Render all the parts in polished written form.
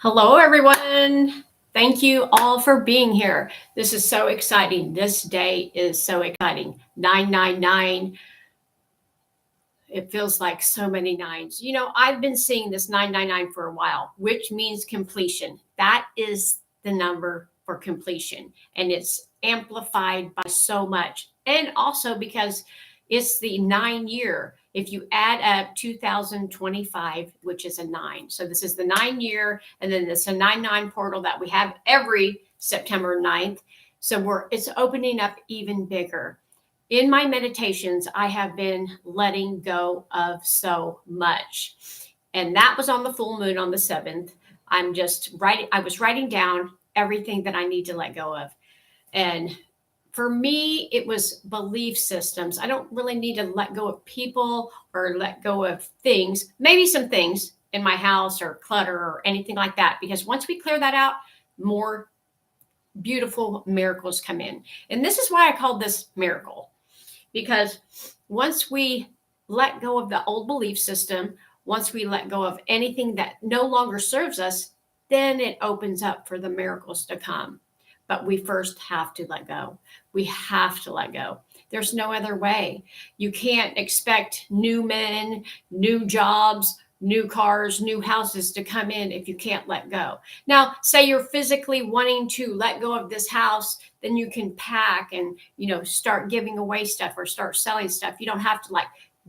Hello, everyone. Thank you all for being here. This is so exciting. This day is so exciting. 999. It feels like so many nines. I've been seeing this 999 for a while, which means completion. That is the number for completion. And it's amplified by so much. And also because it's the 9 year. If you add up 2025, which is a nine. So this is the 9 year, and then it's a 99 portal that we have every September 9th. So it's opening up even bigger. In my meditations, I have been letting go of so much. And that was on the full moon on the 7th. I was writing down everything that I need to let go of. And for me, it was belief systems. I don't really need to let go of people or let go of things, maybe some things in my house or clutter or anything like that. Because once we clear that out, more beautiful miracles come in. And this is why I called this miracle. Because once we let go of the old belief system, once we let go of anything that no longer serves us, then it opens up for the miracles to come. But we first have to let go. We have to let go. There's no other way. You can't expect new men, new jobs, new cars, new houses to come in if you can't let go. Now, say you're physically wanting to let go of this house, then you can pack and, start giving away stuff or start selling stuff. You don't have to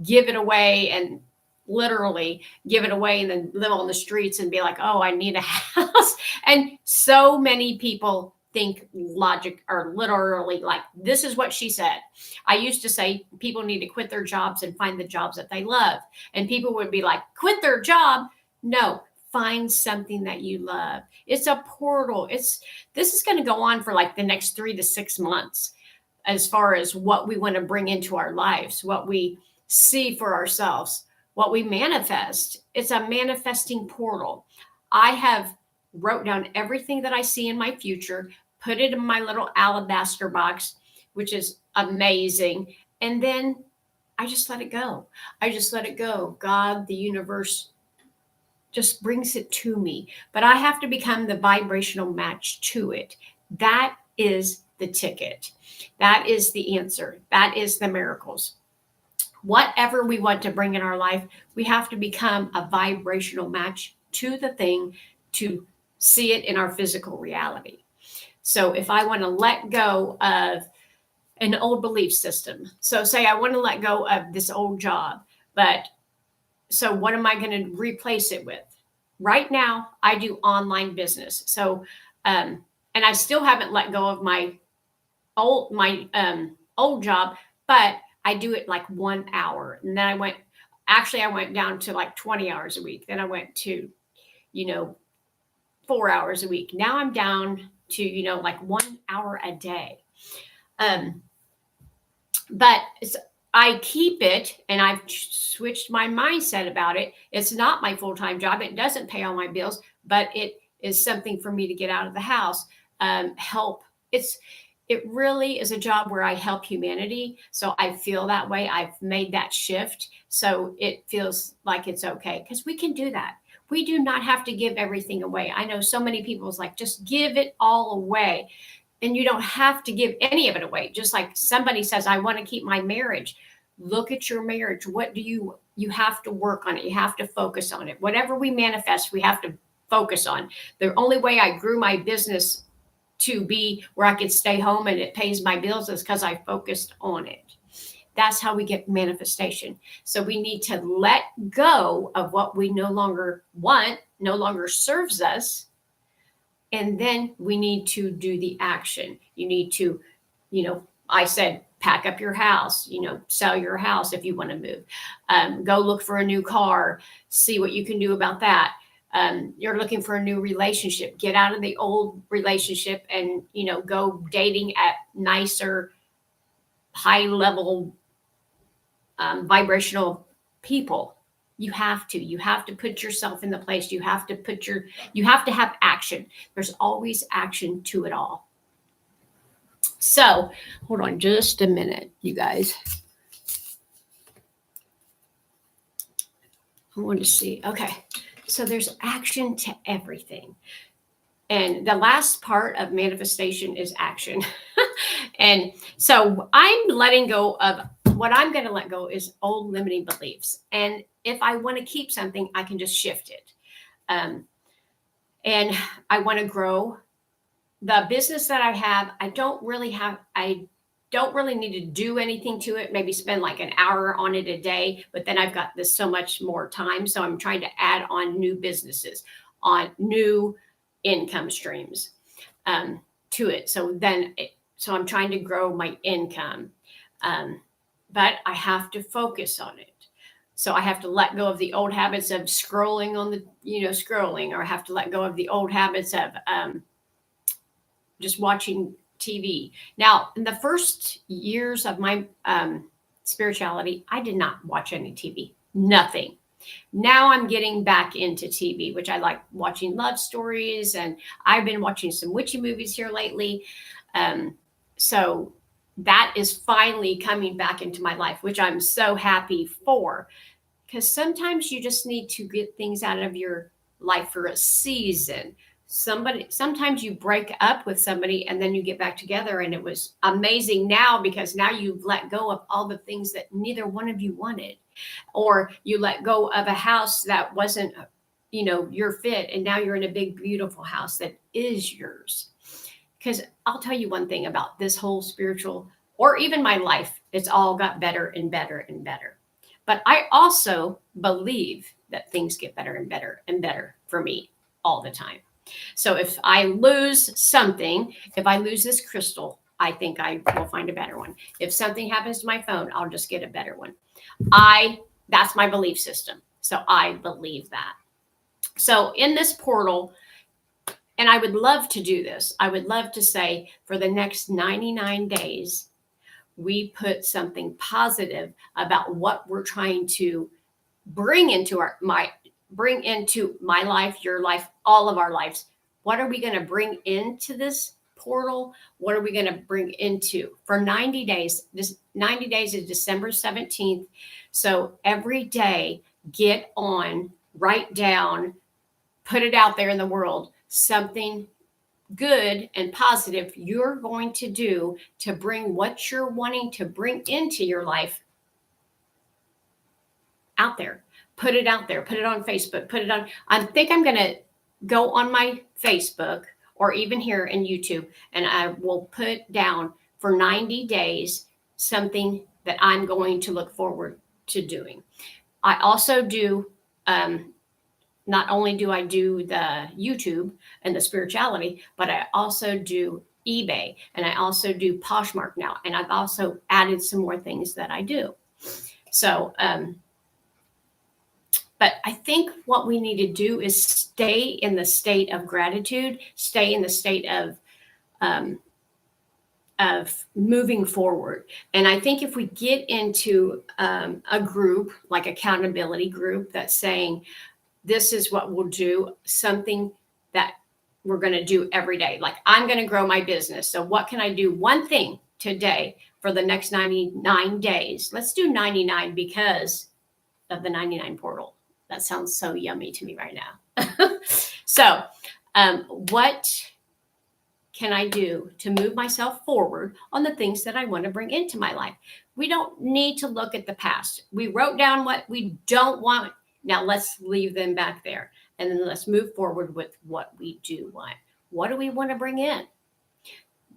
give it away and literally give it away and then live on the streets and be like, oh, I need a house. And so many people think logic or literally this is what she said. I used to say people need to quit their jobs and find the jobs that they love. And people would be like, quit their job. No, find something that you love. It's a portal. This is going to go on for the next 3 to 6 months as far as what we want to bring into our lives, what we see for ourselves, what we manifest. It's a manifesting portal. I have wrote down everything that I see in my future, put it in my little alabaster box, which is amazing. And then I just let it go. I just let it go. God, the universe just brings it to me. But I have to become the vibrational match to it. That is the ticket. That is the answer. That is the miracles. Whatever we want to bring in our life, we have to become a vibrational match to the thing to see it in our physical reality. So if I want to let go of an old belief system, so say I want to let go of this old job, but so what am I going to replace it with? Right now, I do online business. So, and I still haven't let go of my old job, but I do it 1 hour. And then I went down to 20 hours a week. Then I went to, 4 hours a week. Now I'm down to, 1 hour a day. But I keep it, and I've switched my mindset about it. It's not my full-time job. It doesn't pay all my bills, but it is something for me to get out of the house, help. It really is a job where I help humanity. So I feel that way. I've made that shift. So it feels like it's okay because we can do that. We do not have to give everything away. I know so many people's just give it all away. And you don't have to give any of it away. Just like somebody says, I want to keep my marriage. Look at your marriage. What do you have to work on it. You have to focus on it. Whatever we manifest, we have to focus on. The only way I grew my business to be where I could stay home and it pays my bills is because I focused on it. That's how we get manifestation. So we need to let go of what we no longer want, no longer serves us. And then we need to do the action. You need to, I said, pack up your house, sell your house if you want to move. Go look for a new car, see what you can do about that. You're looking for a new relationship, get out of the old relationship and, go dating at nicer, high level, vibrational people. You have to put yourself in the place. You have to have action. There's always action to it all. So hold on just a minute, you guys. I want to see. Okay. So there's action to everything. And the last part of manifestation is action. And so I'm letting go of what I'm going to let go is old limiting beliefs. And if I want to keep something, I can just shift it. Um, and I want to grow the business that I have. I don't really need to do anything to it, maybe spend like an hour on it a day, but then I've got this so much more time. So I'm trying to add on new businesses, on new income streams to it. So I'm trying to grow my income, but I have to focus on it. So I have to let go of the old habits of scrolling on the, scrolling, or I have to let go of the old habits of just watching TV. Now, in the first years of my spirituality, I did not watch any TV, nothing. Now I'm getting back into TV, which I like watching love stories, and I've been watching some witchy movies here lately. So that is finally coming back into my life, which I'm so happy for, because sometimes you just need to get things out of your life for a season. Sometimes you break up with somebody and then you get back together, and it was amazing now because now you've let go of all the things that neither one of you wanted, or you let go of a house that wasn't your fit, and now you're in a big beautiful house that is yours. Because I'll tell you one thing about this whole spiritual, or even my life, it's all got better and better and better. But I also believe that things get better and better and better for me all the time. So if I lose something, if I lose this crystal, I think I will find a better one. If something happens to my phone, I'll just get a better one. That's my belief system. So I believe that. So in this portal, and I would love to do this, I would love to say for the next 99 days, we put something positive about what we're trying to bring into my life, your life, all of our lives. What are we going to bring into this portal? What are we going to bring into for 90 days? This 90 days is December 17th. So every day, get on, write down, put it out there in the world, something good and positive you're going to do to bring what you're wanting to bring into your life out there. Put it out there. Put it on Facebook. Put it on. I think I'm going to go on my Facebook or even here in YouTube, and I will put down for 90 days something that I'm going to look forward to doing. I also do, not only do I do the YouTube and the spirituality, but I also do eBay, and I also do Poshmark now. And I've also added some more things that I do. So, but I think what we need to do is stay in the state of gratitude, stay in the state of moving forward. And I think if we get into a group, like accountability group, that's saying, this is what we'll do, something that we're going to do every day. Like, I'm going to grow my business. So what can I do? One thing today for the next 99 days. Let's do 99 because of the 99 portal. That sounds so yummy to me right now. So what can I do to move myself forward on the things that I want to bring into my life? We don't need to look at the past. We wrote down what we don't want. Now let's leave them back there, and then let's move forward with what we do want. What do we want to bring in?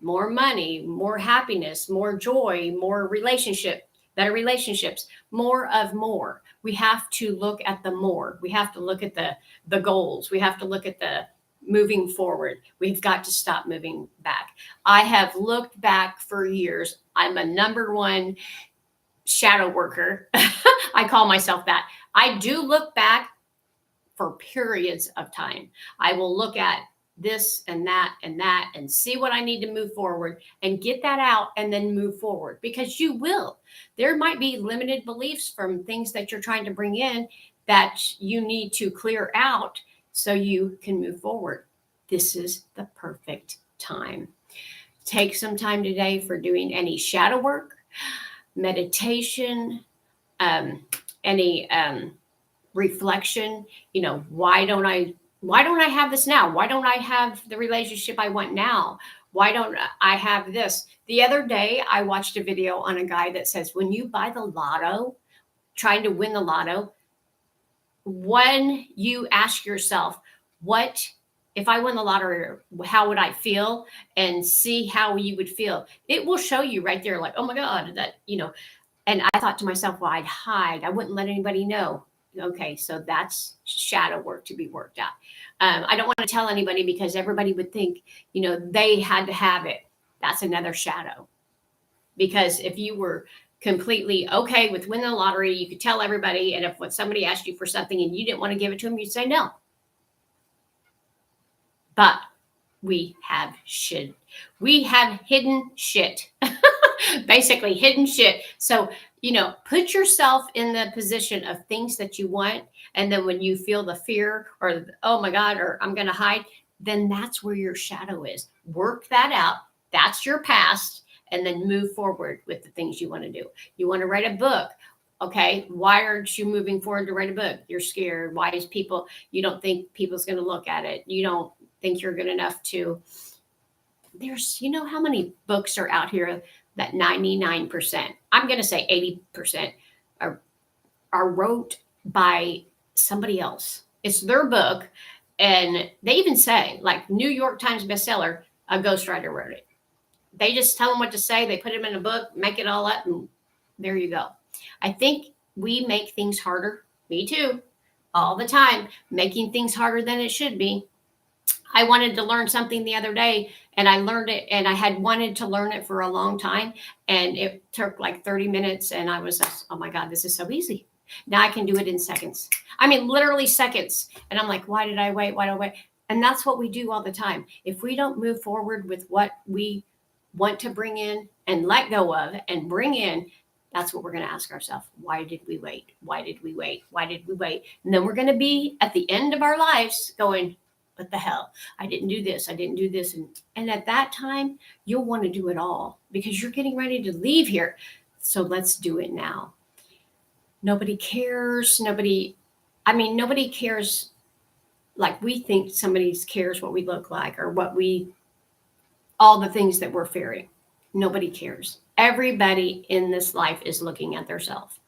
More money, more happiness, more joy, more relationship, better relationships, more of more. We have to look at the more. We have to look at the goals. We have to look at the moving forward. We've got to stop moving back. I have looked back for years. I'm a number one shadow worker. I call myself that. I do look back for periods of time. I will look at this and that and see what I need to move forward and get that out and then move forward, because you will. There might be limited beliefs from things that you're trying to bring in that you need to clear out so you can move forward. This is the perfect time. Take some time today for doing any shadow work, meditation, any reflection. Why don't I have this now? Why don't I have the relationship I want now? Why don't I have this? The other day, I watched a video on a guy that says, when you buy the lotto, trying to win the lotto, when you ask yourself, what if I won the lottery, how would I feel? And see how you would feel. It will show you right there, like, oh my God, and I thought to myself, well, I'd hide. I wouldn't let anybody know. Okay, so that's shadow work to be worked out. I don't want to tell anybody because everybody would think, they had to have it. That's another shadow. Because if you were completely okay with winning the lottery, you could tell everybody. And if when somebody asked you for something and you didn't want to give it to them, you'd say no. But we have shit. We have hidden shit. Basically hidden shit. So, put yourself in the position of things that you want. And then when you feel the fear or, oh my God, or I'm going to hide, then that's where your shadow is. Work that out. That's your past. And then move forward with the things you want to do. You want to write a book. Okay. Why aren't you moving forward to write a book? You're scared. Why is you don't think people's going to look at it. You don't think you're good enough to. There's, how many books are out here that 99%, I'm going to say 80% are wrote by somebody else. It's their book. And they even say, like New York Times bestseller, a ghostwriter wrote it. They just tell them what to say. They put them in a book, make it all up, and there you go. I think we make things harder. Me too. All the time, making things harder than it should be. I wanted to learn something the other day and I learned it, and I had wanted to learn it for a long time, and it took like 30 minutes and I was just, oh my God, this is so easy. Now I can do it in seconds. I mean, literally seconds. And I'm like, why did I wait? Why do I wait? And that's what we do all the time. If we don't move forward with what we want to bring in and let go of and bring in, that's what we're going to ask ourselves. Why did we wait? Why did we wait? Why did we wait? And then we're going to be at the end of our lives going, what the hell? I didn't do this. I didn't do this. And at that time, you'll want to do it all because you're getting ready to leave here. So let's do it now. Nobody cares. Nobody cares like we think somebody cares what we look like or all the things that we're fearing. Nobody cares. Everybody in this life is looking at themselves.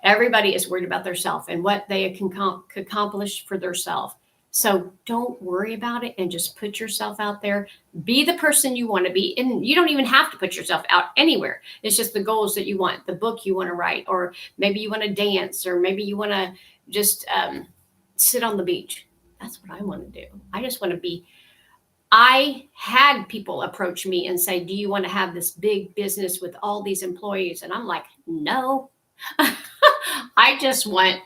Everybody is worried about themselves and what they can accomplish for themselves. So don't worry about it and just put yourself out there. Be the person you want to be. And you don't even have to put yourself out anywhere. It's just the goals that you want, the book you want to write, or maybe you want to dance, or maybe you want to just sit on the beach. That's what I want to do. I just want to be. I had people approach me and say, do you want to have this big business with all these employees? And I'm like, no, I just want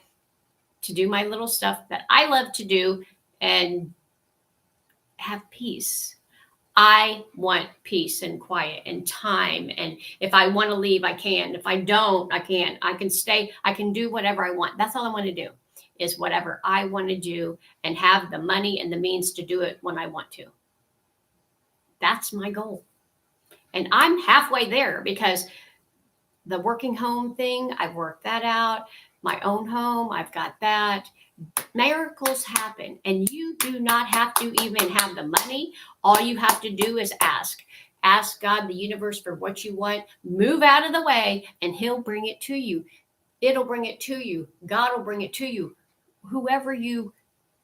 to do my little stuff that I love to do and have peace. I want peace and quiet and time. And if I want to leave, I can. If I don't, I can't. I can stay. I can do whatever I want. That's all I want to do is whatever I want to do and have the money and the means to do it when I want to. That's my goal. And I'm halfway there because the working home thing, I've worked that out. My own home, I've got that. Miracles happen, and you do not have to even have the money. All you have to do is ask. Ask God, the universe, for what you want. Move out of the way, and He'll bring it to you. It'll bring it to you. God will bring it to you. Whoever you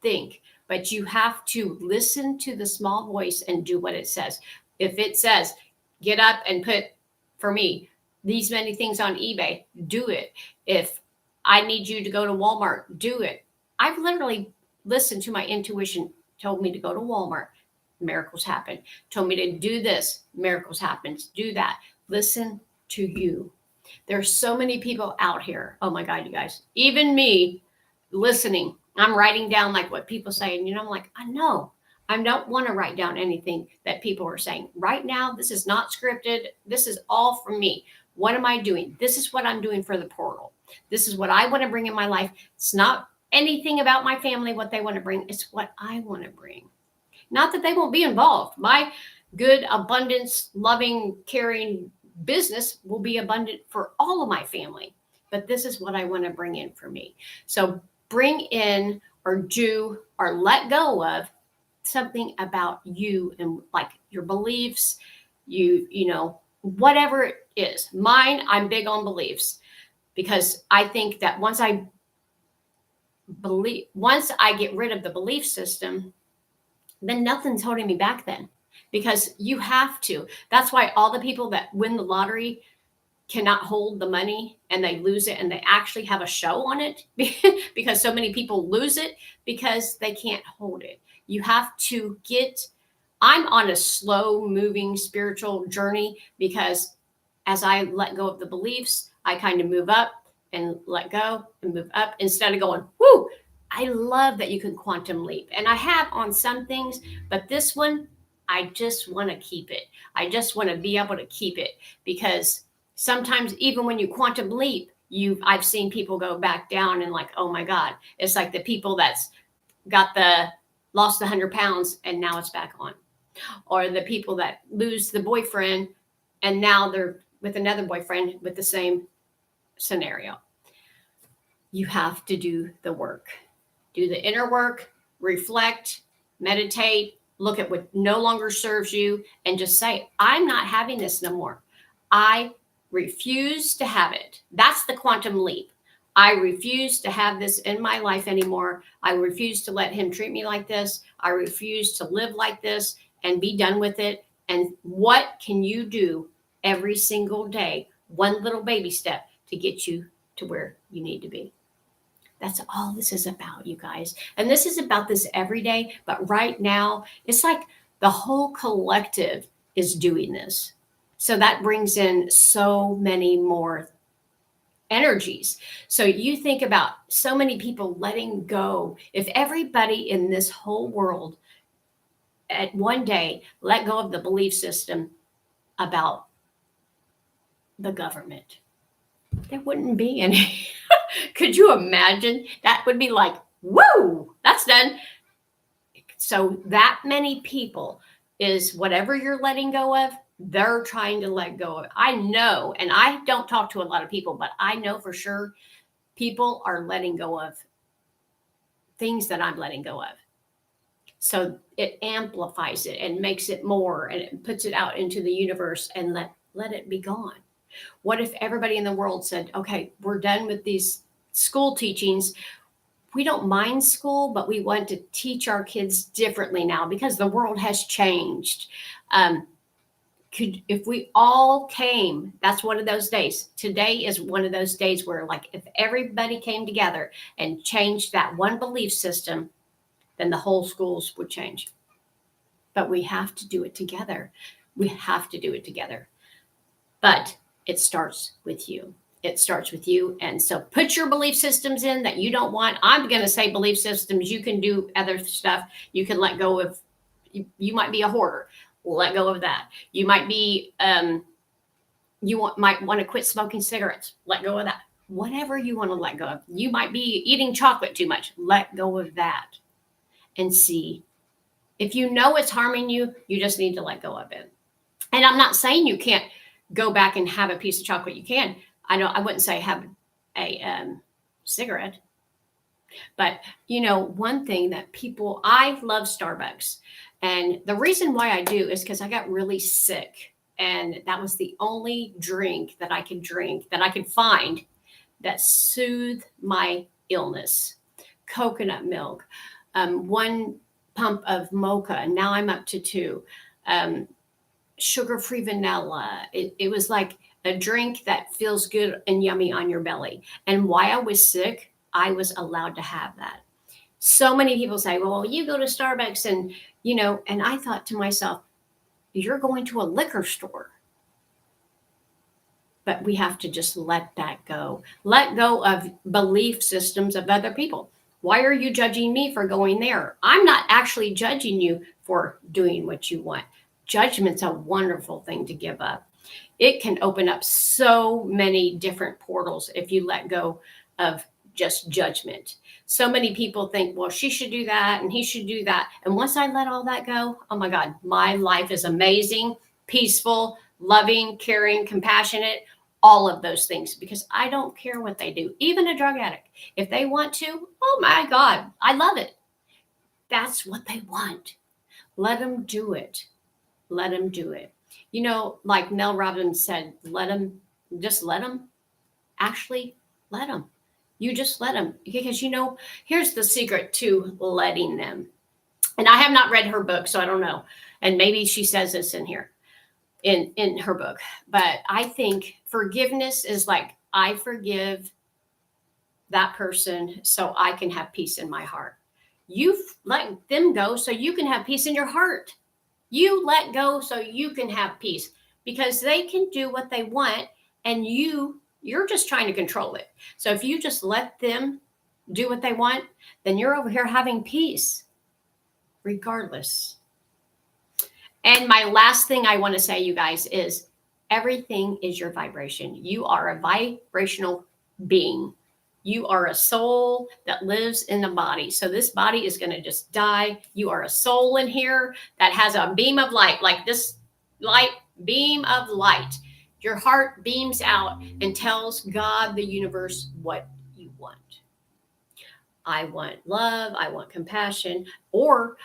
think. But you have to listen to the small voice and do what it says. If it says, get up and put, for me, these many things on eBay, do it. If I need you to go to Walmart, do it. I've literally listened to my intuition, told me to go to Walmart, miracles happen. Told me to do this, miracles happen. Do that. Listen to you. There's so many people out here. Oh my God, you guys. Even me listening. I'm writing down like what people say. And I'm like, I know. I don't want to write down anything that people are saying. Right now, this is not scripted. This is all from me. What am I doing? This is what I'm doing for the portal. This is what I want to bring in my life. It's not anything about my family, what they want to bring. It's what I want to bring. Not that they won't be involved. My good, abundance, loving, caring business will be abundant for all of my family. But this is what I want to bring in for me. So bring in or do or let go of something about you and like your beliefs, you know, whatever it is. Mine, I'm big on beliefs because I think that once I get rid of the belief system, then nothing's holding me back then. Because you have to. That's why all the people that win the lottery cannot hold the money and they lose it and they actually have a show on it because so many people lose it because they can't hold it. You have to I'm on a slow moving spiritual journey because as I let go of the beliefs, I kind of move up and let go and move up instead of going, whoo. I love that you can quantum leap. And I have on some things, but this one, I just want to keep it. I just want to be able to keep it because sometimes even when you quantum leap, I've seen people go back down and like, oh my God, it's like the people that's lost the 100 pounds and now it's back on. Or the people that lose the boyfriend and now they're with another boyfriend with the same scenario. You have to do the work. Do the inner work, reflect, meditate, look at what no longer serves you, and just say, I'm not having this no more. I refuse to have it. That's the quantum leap. I refuse to have this in my life anymore. I refuse to let him treat me like this. I refuse to live like this and be done with it. And what can you do every single day, one little baby step to get you to where you need to be? That's all this is about, you guys. And this is about this every day. But right now, it's like the whole collective is doing this. So that brings in so many more energies. So you think about so many people letting go. If everybody in this whole world at one day let go of the belief system about the government, there wouldn't be any. Could you imagine? That would be like, woo, that's done. So that many people is whatever you're letting go of, they're trying to let go of. I know, and I don't talk to a lot of people, but I know for sure people are letting go of things that I'm letting go of. So it amplifies it and makes it more and it puts it out into the universe and let it be gone. What if everybody in the world said, okay, we're done with these school teachings. We don't mind school, but we want to teach our kids differently now because the world has changed. If we all came, that's one of those days. Today is one of those days where like if everybody came together and changed that one belief system, then the whole schools would change. But we have to do it together. We have to do it together. But it starts with you. It starts with you. And so put your belief systems in that you don't want. I'm going to say belief systems. You can do other stuff. You can let go of, you might be a hoarder. Let go of that. You might be, might want to quit smoking cigarettes. Let go of that. Whatever you want to let go of. You might be eating chocolate too much. Let go of that. And see. If you know it's harming you, you just need to let go of it. And I'm not saying you can't go back and have a piece of chocolate. You can. I wouldn't say have a cigarette. But, one thing that I love Starbucks. And the reason why I do is because I got really sick. And that was the only drink that I could find that soothed my illness. Coconut milk, 1 pump of mocha, and now I'm up to 2. Sugar-free vanilla. It was like a drink that feels good and yummy on your belly. And while I was sick, I was allowed to have that. So many people say, well, you go to Starbucks and, and I thought to myself, you're going to a liquor store. But we have to just let that go. Let go of belief systems of other people. Why are you judging me for going there? I'm not actually judging you for doing what you want. Judgment's a wonderful thing to give up. It can open up so many different portals if you let go of just judgment. So many people think, well, she should do that and he should do that. And once I let all that go, oh my God, my life is amazing, peaceful, loving, caring, compassionate, all of those things, because I don't care what they do. Even a drug addict, if they want to, oh my God, I love it. That's what they want. Let them do it. Let them do it. You know, like Mel Robbins said, let them, just let them, actually let them. You just let them. Because, you know, here's the secret to letting them. And I have not read her book, so I don't know. And maybe she says this in here, in her book. But I think forgiveness is like, I forgive that person so I can have peace in my heart. You let them go so you can have peace in your heart. You let go so you can have peace, because they can do what they want and you're just trying to control it. So if you just let them do what they want, then you're over here having peace regardless. And my last thing I want to say, you guys, is everything is your vibration. You are a vibrational being. You are a soul that lives in a body. So this body is going to just die. You are a soul in here that has a beam of light, like this light, beam of light. Your heart beams out and tells God, the universe, what you want. I want love. I want compassion. Or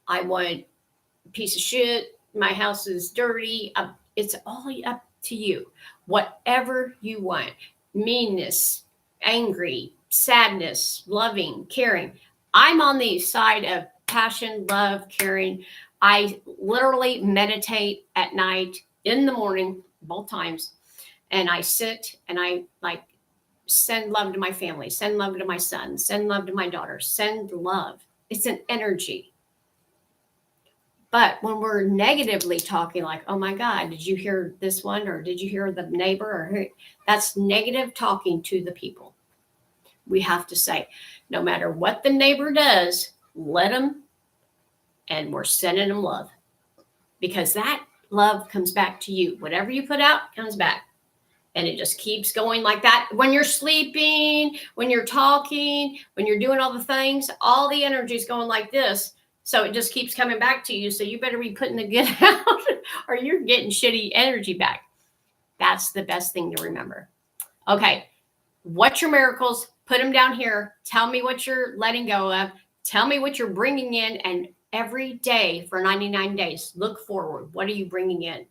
I want a piece of shit. My house is dirty. It's all up to you. Whatever you want. Meanness, angry, sadness, loving, caring. I'm on the side of passion, love, caring. I literally meditate at night, in the morning, both times. And I sit and I like send love to my family, send love to my son, send love to my daughter, send love. It's an energy. But when we're negatively talking, like, oh my God, did you hear this one? Or did you hear the neighbor? Or that's negative talking to the people. We have to say, no matter what the neighbor does, let them, and we're sending them love. Because that love comes back to you. Whatever you put out comes back. And it just keeps going like that. When you're sleeping, when you're talking, when you're doing all the things, all the energy is going like this. So it just keeps coming back to you. So you better be putting the good out or you're getting shitty energy back. That's the best thing to remember. Okay. What's your miracles? Put them down here. Tell me what you're letting go of. Tell me what you're bringing in. And every day for 99 days, look forward. What are you bringing in?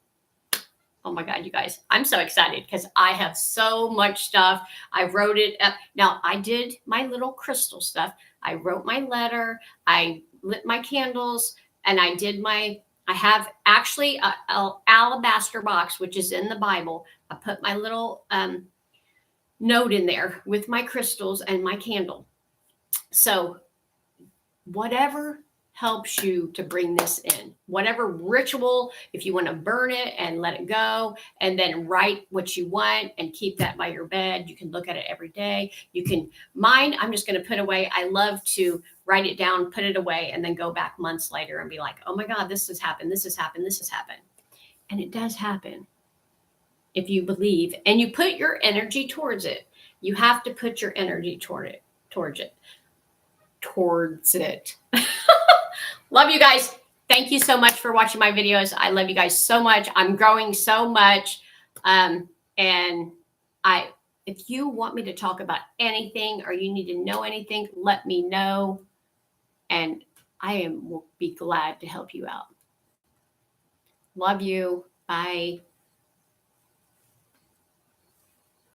Oh my God, you guys, I'm so excited because I have so much stuff. I wrote it up. Now, I did my little crystal stuff. I wrote my letter. I lit my candles, and I have actually a alabaster box, which is in the Bible. I put my little note in there with my crystals and my candle. So whatever helps you to bring this in, whatever ritual, if you want to burn it and let it go, and then write what you want and keep that by your bed. You can look at it every day. You can, mine, I'm just going to put away. I love to write it down, put it away, and then go back months later and be like, oh my God, this has happened. This has happened. This has happened. And it does happen if you believe and you put your energy towards it. You have to put your energy towards it. Love you guys. Thank you so much for watching my videos. I love you guys so much. I'm growing so much. And if you want me to talk about anything or you need to know anything, let me know. And will be glad to help you out. Love you. Bye.